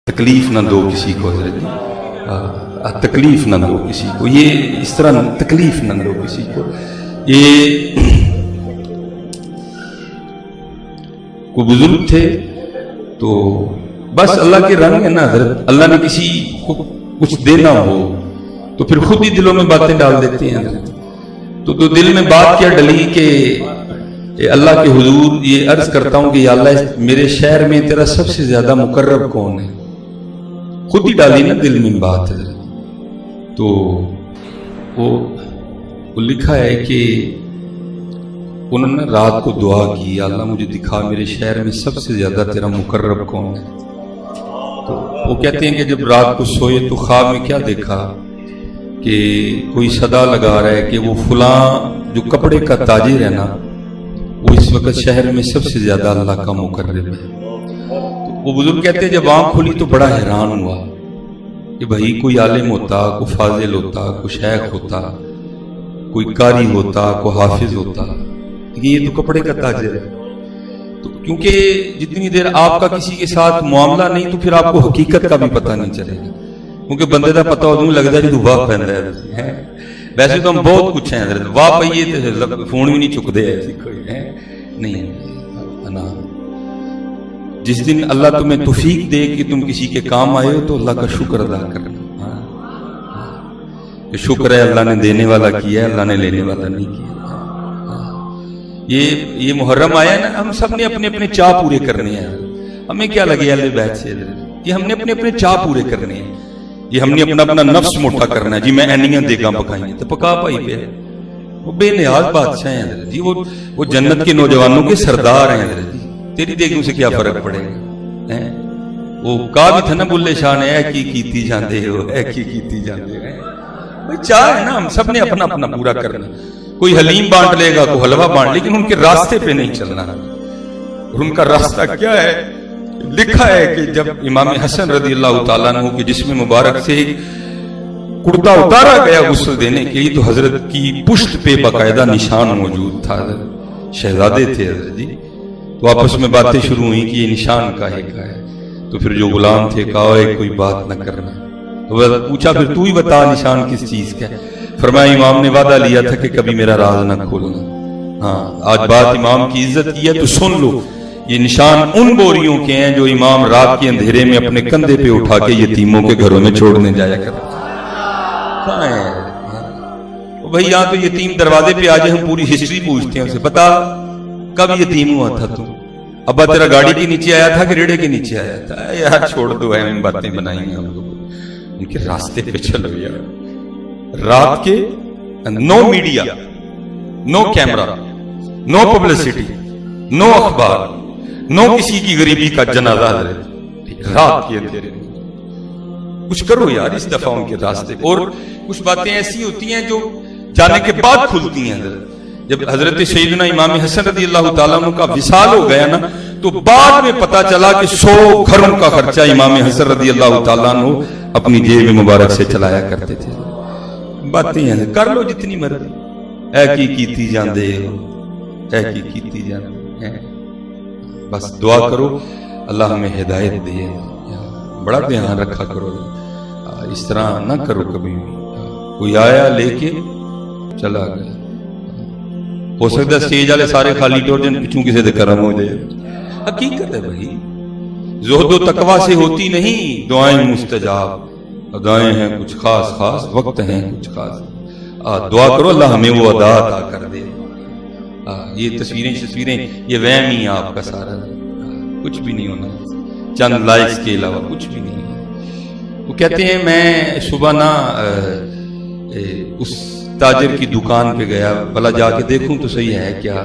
تکلیف نہ دو کسی کو حضرت، تکلیف نہ دو کسی کو، یہ اس طرح تکلیف نہ دو کسی کو۔ یہ کوئی بزرگ تھے تو بس اللہ کے رنگ ہے نا حضرت، اللہ نے کسی کو کچھ دینا ہو تو پھر خود ہی دلوں میں باتیں ڈال دیتے ہیں حضرت۔ تو دل میں بات کیا ڈلی کہ اللہ کے حضور یہ عرض کرتا ہوں کہ یا اللہ میرے شہر میں تیرا سب سے زیادہ مقرب کون ہے؟ خود ہی ڈالی نا دل میں بات ہے۔ تو وہ لکھا ہے کہ انہوں نے رات کو دعا کی، اللہ مجھے دکھا میرے شہر میں سب سے زیادہ تیرا مقرب کون ہے۔ تو وہ کہتے ہیں کہ جب رات کو سوئے تو خواب میں کیا دیکھا کہ کوئی صدا لگا رہا ہے کہ وہ فلاں جو کپڑے کا تاجر ہے نا وہ اس وقت شہر میں سب سے زیادہ اللہ کا مقرب ہے۔ وہ بزرگ کہتے ہیں جب آنکھ کھلی تو بڑا حیران ہوا کہ بھائی کوئی عالم ہوتا، کوئی فاضل ہوتا، کوئی شیخ ہوتا، کوئی قاری ہوتا، کوئی حافظ ہوتا، لیکن یہ تو کپڑے کا تاجر ہے۔ تو کیونکہ جتنی دیر آپ کا کسی کے ساتھ معاملہ نہیں تو پھر آپ کو حقیقت کا بھی پتہ نہیں چلے گا، کیونکہ بندے کا پتہ ہو لگتا ہے تو واہ پہن رہا ہے۔ ویسے تو ہم بہت کچھ ہیں حضرت، واہ پہیے تو فون بھی نہیں چکتے ایسی کوئی ہے نہیں نا۔ جس دن اللہ تمہیں توفیق دے کہ تم کسی کے کام آئے ہو تو اللہ کا شکر ادا کرنا، کہ شکر ہے اللہ نے دینے والا کیا ہے، اللہ نے لینے والا نہیں کیا۔ یہ محرم آیا نا، ہم سب نے اپنے اپنے چاہ پورے کرنے ہیں، ہمیں کیا لگے اہل بیت سے، یہ ہم نے اپنے اپنے چاہ پورے کرنے ہیں، یہ ہم نے اپنا اپنا نفس موٹا کرنا ہے جی میں اینیاں دیگاں پکائیں تو پکا پائی پہ وہ بے نیاز بادشاہ ہیں حضرت جی، وہ جنت کے نوجوانوں کے سردار ہیں حضرت جی، تیری دیگوں سے کیا فرق پڑے گا؟ وہ کہا بھی تھا نا بلے شاہ نے، اے کی کیتی جاندے ہو، اے کی کیتی جاندے ہو۔ بھئی چاہ ہے نا، ہم سب نے اپنا اپنا پورا کرنا، کوئی حلیم بانٹ لے گا، کوئی حلوہ بانٹ، لیکن ان کے راستے پہ نہیں چلنا۔ اور ان کا راستہ کیا ہے؟ لکھا ہے کہ جب امام حسن رضی اللہ تعالیٰ عنہ کے جسم مبارک سے کرتا اتارا گیا غسل دینے کے لیے تو حضرت کی پشت پہ باقاعدہ نشان موجود تھا، شہزادے تھے حضرت جی۔ تو آپس میں باتیں شروع ہوئیں کہ یہ نشان کاہے کا ہے؟ تو پھر جو غلام تھے کہا کوئی بات نہ کرنا، تو پوچھا پھر تو ہی بتا نشان کس چیز کا ہے؟ فرمایا امام نے وعدہ لیا تھا کہ کبھی میرا راز نہ کھولنا۔ ہاں آج بات امام کی عزت کی ہے تو سن لو، یہ نشان ان بوریوں کے ہیں جو امام رات کے اندھیرے میں اپنے کندھے پہ اٹھا کے یتیموں کے گھروں میں چھوڑنے جایا کرتے کہاں ہے بھائی؟ یہاں تو یتیم دروازے پہ آ جائے ہم پوری ہسٹری پوچھتے ہیں، اسے بتا کب یتیم ہوا تھا تو؟ ابا تیرا گاڑی کے نیچے آیا تھا کہ ریڑے کے نیچے آیا تھا؟ یار چھوڑ دو ہم باتیں بنائی ہیں ہم لوگ، ان کے راستے پہ چلو یار۔ رات کے نو میڈیا، نو کیمرہ، نو پبلسٹی، نو اخبار، نو کسی کی غریبی کا جنازہ حضرت، رات کے اندھیرے میں کچھ کرو یار اس دفعہ ان کے راستے۔ اور کچھ باتیں ایسی ہوتی ہیں جو جانے کے بعد کھلتی ہیں حضرت۔ جب حضرت سیدنا امام حسن رضی اللہ تعالیٰ عنہ کا وصال ہو گیا نا تو بعد میں پتا چلا کہ 100 گھروں کا خرچہ امام حسن رضی اللہ تعالیٰ عنہ اپنی جیب مبارک سے چلایا کرتے تھے۔ باتیں ہیں کر لو جتنی مرضی، اے کی کیتی جاندے ہو، اے کی کیتی جاندے، بس دعا کرو اللہ ہمیں ہدایت دے، بڑا دھیان رکھا کرو، اس طرح نہ کرو کبھی بھی کوئی آیا لے کے چلا گیا، ہو سکتا ہے سٹیج والے سارے خالی ٹور جن پچھوں کسی دے کرم ہو جائے۔ حقیقت ہے بھائی، زہد و تقوی سے ہوتی نہیں دعائیں مستجاب، ادائیں ہیں کچھ خاص خاص، وقت ہیں کچھ خاص، دعا کرو اللہ ہمیں وہ ادا عطا کر دے۔ یہ تصویریں یہ وہم ہی آپ کا سارا، کچھ بھی نہیں ہونا، چند لائکس کے علاوہ کچھ بھی نہیں ہے۔ وہ کہتے ہیں میں صبح نا اس تاجر کی دکان پہ گیا، بھلا جا کے دیکھوں تو صحیح ہے کیا،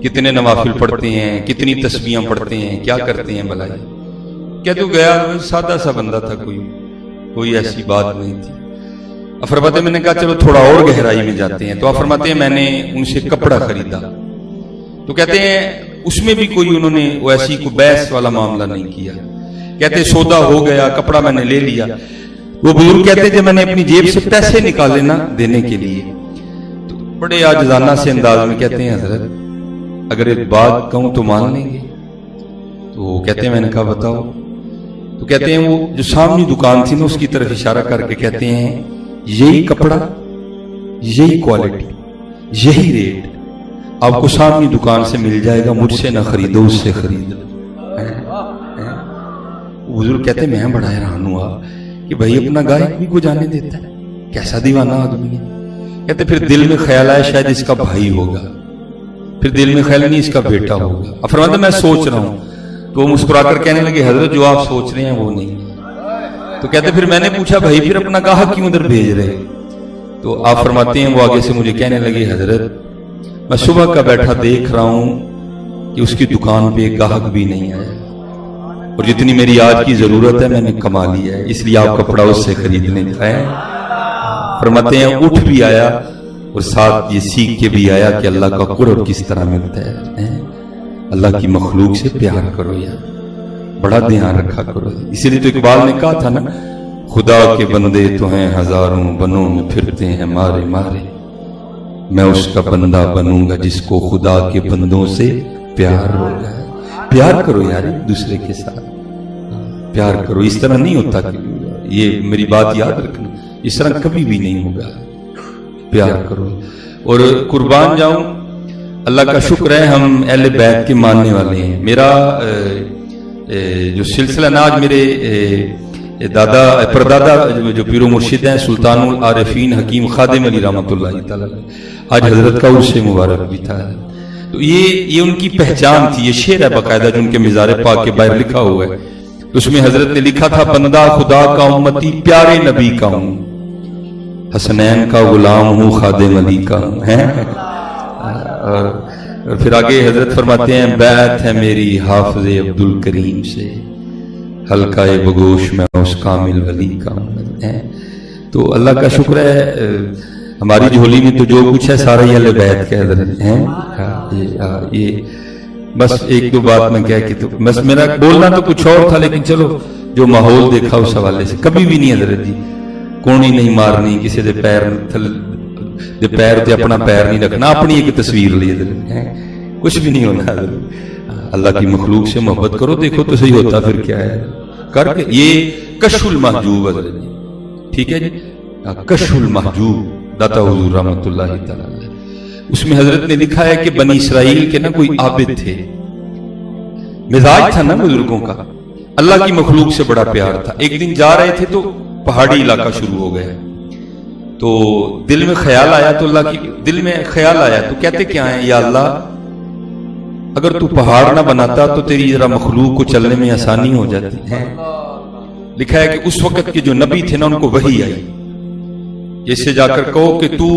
کتنے نوافل پڑھتے ہیں، کتنی تسبیحاں پڑھتے ہیں، کیا کرتے ہیں بھلا یہ کیا؟ تو گیا سادہ سا بندہ تھا، کوئی ایسی بات نہیں تھی۔ فرماتے ہیں میں نے کہا چلو تھوڑا اور گہرائی میں جاتے ہیں، تو آپ فرماتے ہیں میں نے ان سے کپڑا خریدا، تو کہتے ہیں اس میں بھی کوئی انہوں نے ایسی کوئی بحث والا معاملہ نہیں کیا، کہتے ہیں سودا ہو گیا، کپڑا میں نے لے لیا۔ وہ بزرگ کہتے ہیں جب میں نے اپنی جیب سے پیسے نکالے نا دینے کے لیے تو بڑے عاجزانہ سے انداز میں کہتے ہیں حضرت اگر ایک بات کہوں تو مان لیں گے؟ تو کہتے ہیں میں نے کہا بتاؤ، تو کہتے ہیں وہ جو سامنے دکان تھی نا اس کی طرف اشارہ کر کے کہتے ہیں یہی کپڑا، یہی کوالٹی، یہی ریٹ آپ کو سامنے دکان سے مل جائے گا، مجھ سے نہ خریدو، اس سے خریدو۔ بزرگ کہتے ہیں میں بڑا حیران ہوا کہ بھائی اپنا گائک بھی کو جانے دیتا ہے، کیسا دیوانہ آدمی ہے۔ کہتے پھر دل میں خیال آیا شاید اس کا بھائی ہوگا، پھر دل میں خیال نہیں اس کا بیٹا ہوگا۔ اب فرماتے میں سوچ رہا ہوں، تو وہ مسکرا کر کہنے لگے حضرت جو آپ سوچ رہے ہیں وہ نہیں ہے۔ تو کہتے پھر میں نے پوچھا بھائی پھر اپنا گاہک کیوں ادھر بھیج رہے؟ تو آپ فرماتے ہیں وہ آگے سے مجھے کہنے لگے حضرت میں صبح کا بیٹھا دیکھ رہا ہوں کہ اس کی دکان پہ گاہک بھی نہیں آیا، اور جتنی میری آج کی ضرورت ہے میں نے کما لیا ہے، اس لیے آپ کپڑا اس سے خریدنے جائیں۔ فرماتے ہیں اٹھ بھی آیا اور ساتھ یہ سیکھ کے بھی آیا کہ اللہ کا قرب کس طرح ملتا ہے۔ اللہ کی مخلوق سے پیار کرو یار، بڑا دھیان رکھا کرو۔ اسی لیے تو اقبال نے کہا تھا نا خدا کے بندے تو ہیں ہزاروں، بنوں میں پھرتے ہیں مارے مارے، میں اس کا بندہ بنوں گا جس کو خدا کے بندوں سے پیار ہوگا۔ پیار کرو یار ایک دوسرے کے ساتھ، پیار کرو۔ اس طرح نہیں ہوتا کہ یہ میری بات یاد رکھنا، اس طرح کبھی بھی نہیں ہوگا۔ پیار کرو۔ اور قربان جاؤں اللہ کا شکر ہے ہم اہل بیت کے ماننے والے ہیں۔ میرا جو سلسلہ ناج میرے دادا پردادا جو پیر و مرشد ہیں سلطان العارفین حکیم خادم علی رحمۃ اللہ تعالی آج حضرت کا عرس مبارک بھی تھا، تو یہ ان کی پہچان تھی۔ یہ شعر ہے باقاعدہ جو ان کے مزار پاک کے باہر لکھا ہوا ہے، اس میں حضرت نے لکھا تھا بندہ خدا کا امتی پیارے نبی کا ہوں، حسنین کا غلام ہوں خادم علی کا ہوں۔ اور پھر آگے حضرت فرماتے ہیں بیعت ہے میری حافظ عبد الکریم سے، حلقہ بگوش میں اس کامل ولی کا ہوں۔ تو اللہ کا شکر ہے ہماری جھولی میں تو جو کچھ ہے سارا یہ اہل بیت کے حضرت ہیں۔ یہ بس ایک دو بات میں کہہ کے تو بس میرا بولنا تو کچھ اور تھا، لیکن چلو جو ماحول دیکھا اس حوالے سے کبھی بھی نہیں حضرت جی کونی نہیں مارنی، کسی دے پیر دے پیر تے اپنا پیر نہیں رکھنا، اپنی ایک تصویر لی حضرت ہے، کچھ بھی نہیں ہونا حضرت۔ اللہ کی مخلوق سے محبت کرو، دیکھو تو صحیح ہوتا پھر کیا ہے کر کے۔ یہ کشف المحجوب حضرت جی، ٹھیک ہے جی، کشف المحجوب داتا حضور رحمۃ اللہ تعالی، اس میں حضرت نے لکھا ہے کہ بنی اسرائیل کے نا کوئی عابد تھے، مزاج تھا نا بزرگوں کا، اللہ کی مخلوق سے بڑا پیار تھا۔ ایک دن جا رہے تھے تو پہاڑی علاقہ شروع ہو گیا، تو دل میں خیال آیا، تو اللہ کی دل میں خیال آیا تو کہتے کیا ہیں یا اللہ اگر تو پہاڑ نہ بناتا تو تیری ذرا مخلوق کو چلنے میں آسانی ہو جاتی ہے۔ لکھا ہے کہ اس وقت کے جو نبی تھے نا ان کو وحی آئی، جیسے جا کر کہو کہ تو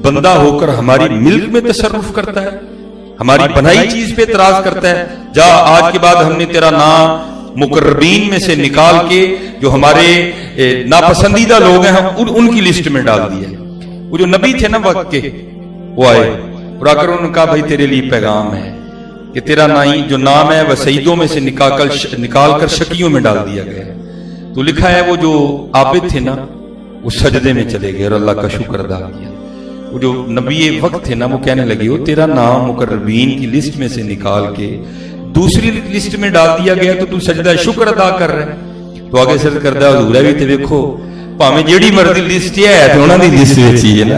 بندہ ہو کر ہماری ملک میں تصرف کرتا ہے، ہماری بنائی چیز پہ اعتراض کرتا ہے، جا آج کے بعد ہم نے تیرا نام مقربین میں سے نکال کے جو ہمارے ناپسندیدہ لوگ ہیں ان کی لسٹ میں ڈال دیا ہے۔ وہ جو نبی تھے نا وقت کے وہ آئے اور آ کر انہوں نے کہا بھائی تیرے لیے پیغام ہے کہ تیرا جو نام ہے وہ سیدوں میں سے نکال کر شکیوں میں ڈال دیا گیا ہے۔ تو لکھا ہے وہ جو عابد تھے نا وہ سجدے میں چلے گئے اور اللہ کا شکر ادا کیا۔ وہ جو نبی وقت تھے نا وہ کہنے لگے وہ تیرا نام مقربین کی لسٹ میں سے نکال کے دوسری لسٹ میں ڈال دیا گیا تو سجدہ شکر ادا کر رہے ہیں۔ تو آگے سر کردہ حضور ہے بھی تے ویکھو ਭਾਵੇਂ ਜਿਹੜੀ ਮਰਜ਼ੀ ਲਿਸਟ ਹੈ ਤੇ ਉਹਨਾਂ ਦੀ ਲਿਸਟ ਵਿੱਚ ਹੀ ਹੈ ਨਾ,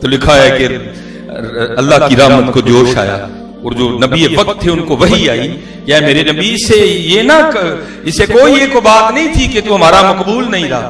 تو لکھا ہے کہ اللہ کی رحمت کو جوش آیا اور جو نبی وقت تھے ان کو وحی آئی کہ میرے نبی سے یہ نہ اسے کوئی یہ کو بات نہیں تھی کہ تو ہمارا مقبول نہیں رہا.